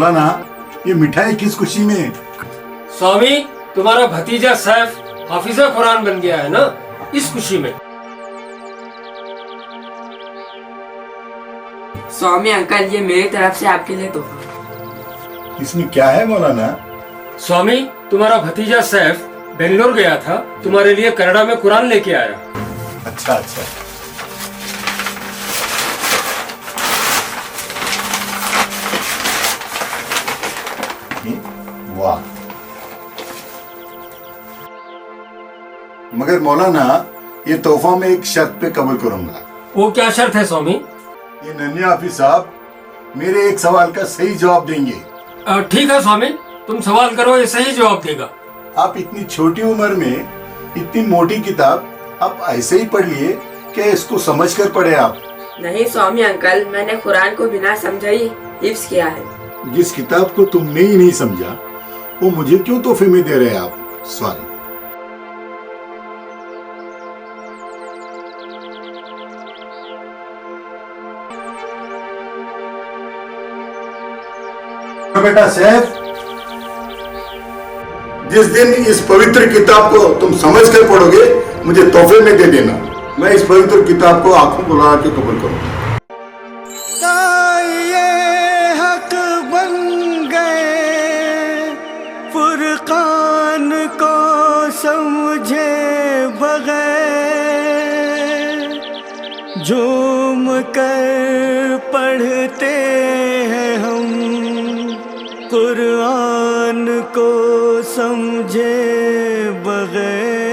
मौलाना, ये मिठाई किस खुशी में? स्वामी, तुम्हारा भतीजा सैफ हाफिजा कुरान बन गया है ना, इस खुशी में। स्वामी अंकल, ये मेरी तरफ से आपके लिए तोहफा। इसमें क्या है मौलाना? स्वामी, तुम्हारा भतीजा सैफ बेंगलोर गया था, तुम्हारे लिए कनाडा में कुरान लेके आया। अच्छा अच्छा। वाह। मगर मौलाना, ये तोहफा मैं एक शर्त पे कबूल करूंगा। वो क्या शर्त है स्वामी? ये नन्हे हाफिज साहब मेरे एक सवाल का सही जवाब देंगे। ठीक है स्वामी, तुम सवाल करो, ये सही जवाब देगा। आप इतनी छोटी उम्र में इतनी मोटी किताब आप ऐसे ही पढ़ लिए, क्या इसको समझ कर पढ़े आप? नहीं स्वामी अंकल, मैंने कुरान को बिना समझे ही हिफ्ज किया है। जिस किताब को तुमने ही नहीं समझा, वो मुझे क्यों तोहफे में दे रहे आप? सॉरी। बेटा सैफ, जिस दिन इस पवित्र किताब को तुम समझ कर पढ़ोगे, मुझे तोहफे में दे देना। मैं इस पवित्र किताब को आंखों को लगा के कबूल करूंगा। ये हक बन गए, फुरकान को समझे बगैर, झूम कर पढ़ते हैं हम, कुरान को समझे बगैर।